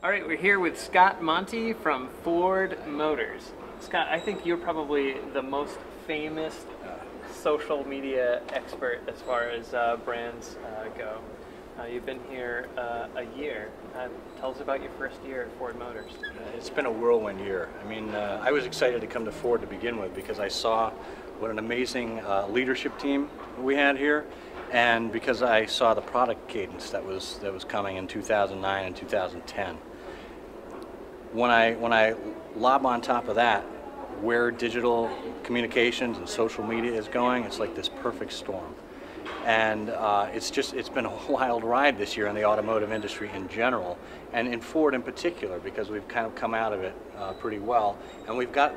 All right, we're here with Scott Monty from Ford Motors. Scott, I think you're probably the most famous social media expert as far as brands go. You've been here a year. Tell us about your first year at Ford Motors. It's been a whirlwind year. I mean, I was excited to come to Ford to begin with because I saw what an amazing leadership team we had here, and because I saw the product cadence that was coming in 2009 and 2010. When I lob on top of that, where digital communications and social media is going, it's like this perfect storm. And it's been a wild ride this year in the automotive industry in general, and in Ford in particular, because we've kind of come out of it pretty well, and we've got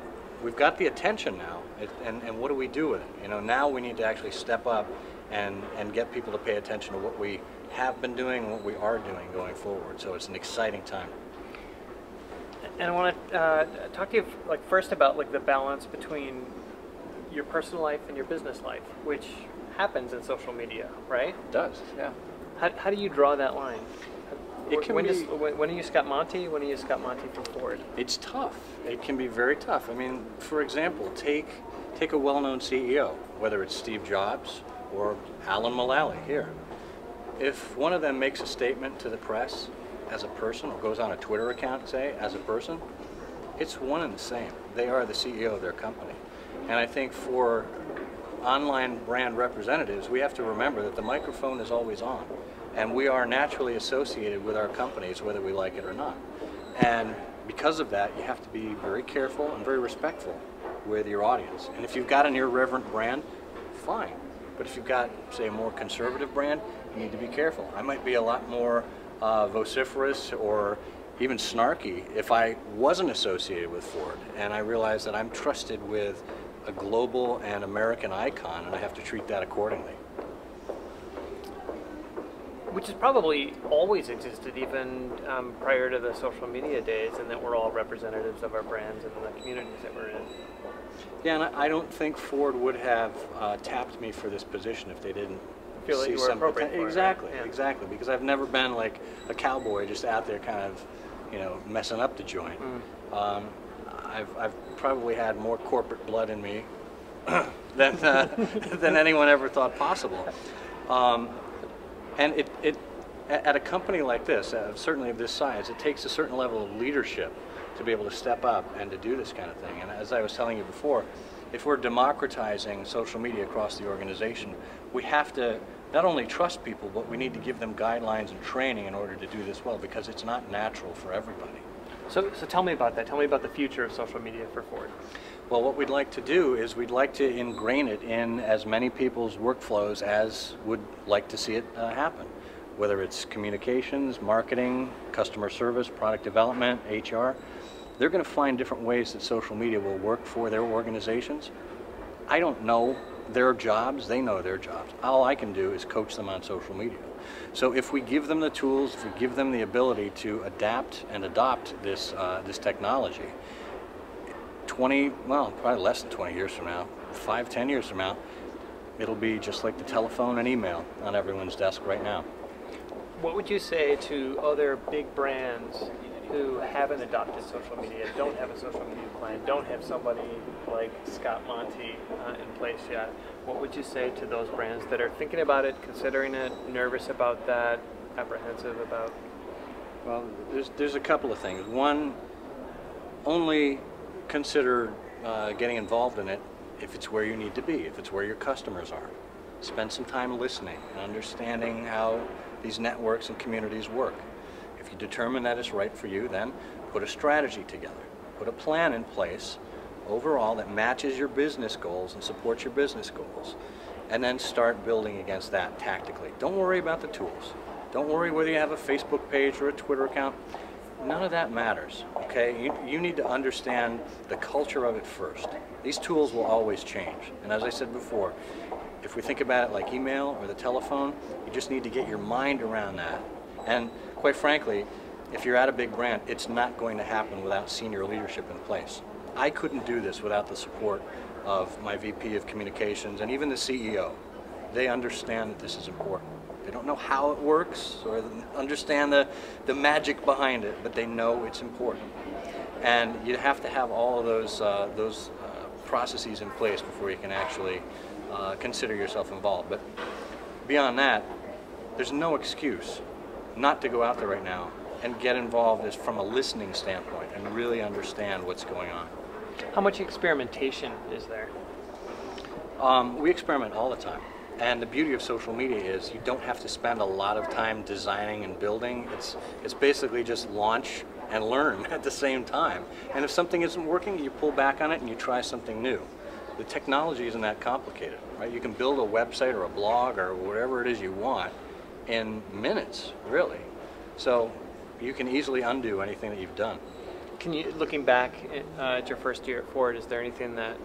the attention now. And what do we do with it? You know, now we need to actually step up and get people to pay attention to what we have been doing and what we are doing going forward. So it's an exciting time. And I want to talk to you first about the balance between your personal life and your business life, which happens in social media, right? It does, yeah. How do you draw that line? When are you Scott Monty? When are you Scott Monty from Ford? It's tough. It can be very tough. I mean, for example, take a well-known CEO, whether it's Steve Jobs or Alan Mulally here. If one of them makes a statement to the press as a person, or goes on a Twitter account, say, as a person, it's one and the same. They are the CEO of their company. And I think for online brand representatives, we have to remember that the microphone is always on, and we are naturally associated with our companies whether we like it or not. And because of that, you have to be very careful and very respectful with your audience. And if you've got an irreverent brand, fine. But if you've got, say, a more conservative brand, you need to be careful. I might be a lot more vociferous or even snarky if I wasn't associated with Ford, and I realize that I'm trusted with a global and American icon, and I have to treat that accordingly. Which has probably always existed, even prior to the social media days, and that we're all representatives of our brands and the communities that we're in. Yeah, and I don't think Ford would have tapped me for this position if they didn't feel like you were appropriate for it, right? Exactly, Yeah. exactly, because I've never been like a cowboy just out there kind of, you know, messing up the joint. I've probably had more corporate blood in me than anyone ever thought possible. And at a company like this, certainly of this size, it takes a certain level of leadership to be able to step up and to do this kind of thing. And as I was telling you before, if we're democratizing social media across the organization, we have to not only trust people, but we need to give them guidelines and training in order to do this well, because it's not natural for everybody. So tell me about that. Tell me about the future of social media for Ford. Well, what we'd like to do is we'd like to ingrain it in as many people's workflows as would like to see it happen, whether it's communications, marketing, customer service, product development, HR. They're going to find different ways that social media will work for their organizations. I don't know their jobs, they know their jobs. All I can do is coach them on social media. So if we give them the tools, if we give them the ability to adapt and adopt this technology, probably less than 20 years from now, 5, 10 years from now, it'll be just like the telephone and email on everyone's desk right now. What would you say to other big brands who haven't adopted social media, don't have a social media plan, don't have somebody like Scott Monty in place yet? What would you say to those brands that are thinking about it, considering it, nervous about that, apprehensive about? Well, there's a couple of things. One, only consider getting involved in it if it's where you need to be, if it's where your customers are. Spend some time listening and understanding how these networks and communities work. If you determine that it's right for you, then put a strategy together. Put a plan in place overall that matches your business goals and supports your business goals. And then start building against that tactically. Don't worry about the tools. Don't worry whether you have a Facebook page or a Twitter account. None of that matters, okay? You need to understand the culture of it first. These tools will always change. And as I said before, if we think about it like email or the telephone, you just need to get your mind around that. And quite frankly, if you're at a big brand, it's not going to happen without senior leadership in place. I couldn't do this without the support of my VP of Communications and even the CEO. They understand that this is important. They don't know how it works or understand the magic behind it, but they know it's important. And you have to have all of those processes in place before you can actually consider yourself involved. But beyond that, there's no excuse not to go out there right now and get involved as from a listening standpoint and really understand what's going on. How much experimentation is there? We experiment all the time. And the beauty of social media is you don't have to spend a lot of time designing and building. It's basically just launch and learn at the same time. And if something isn't working, you pull back on it and you try something new. The technology isn't that complicated, right? You can build a website or a blog or whatever it is you want in minutes, really. So you can easily undo anything that you've done. Can you, looking back at your first year at Ford, is there anything that,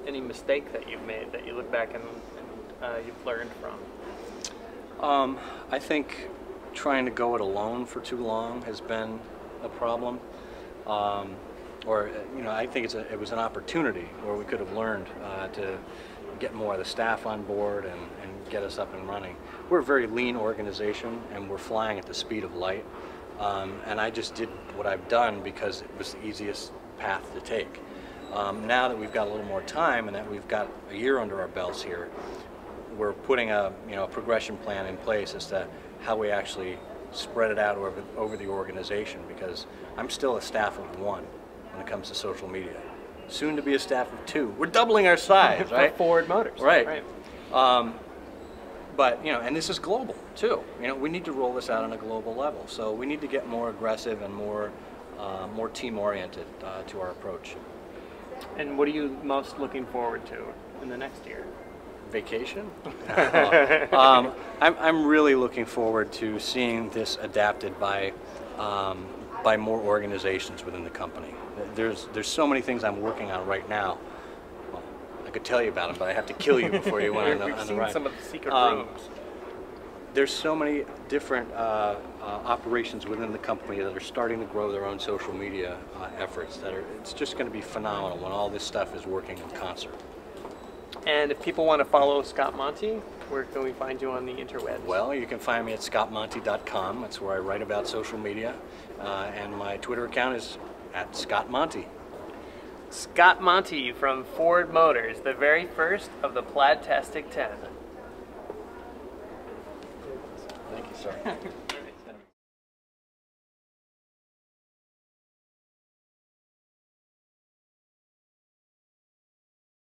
any mistake that you've made that you look back and you've learned from? I think trying to go it alone for too long has been a problem. Or, you know, I think it was an opportunity where we could have learned to get more of the staff on board and get us up and running. We're a very lean organization and we're flying at the speed of light. And I just did what I've done because it was the easiest path to take. Now that we've got a little more time and that we've got a year under our belts here, we're putting a progression plan in place as to how we actually spread it out over the organization, because I'm still a staff of 1 when it comes to social media. Soon to be a staff of 2. We're doubling our size, right? For Ford Motors. Right. But, and this is global too. We need to roll this out on a global level. So we need to get more aggressive and more team-oriented to our approach. And what are you most looking forward to in the next year? Vacation? I'm really looking forward to seeing this adapted by more organizations within the company. There's so many things I'm working on right now. Well, I could tell you about them, but I have to kill you before you went on the ride. We've seen some of the secret rooms. There's so many different operations within the company that are starting to grow their own social media efforts. It's just going to be phenomenal when all this stuff is working in concert. And if people want to follow Scott Monty, where can we find you on the interwebs? Well, you can find me at scottmonty.com. That's where I write about social media. And my Twitter account is @ScottMonty. Scott Monty from Ford Motors, the very first of the Plaid-tastic 10. Thank you, sir.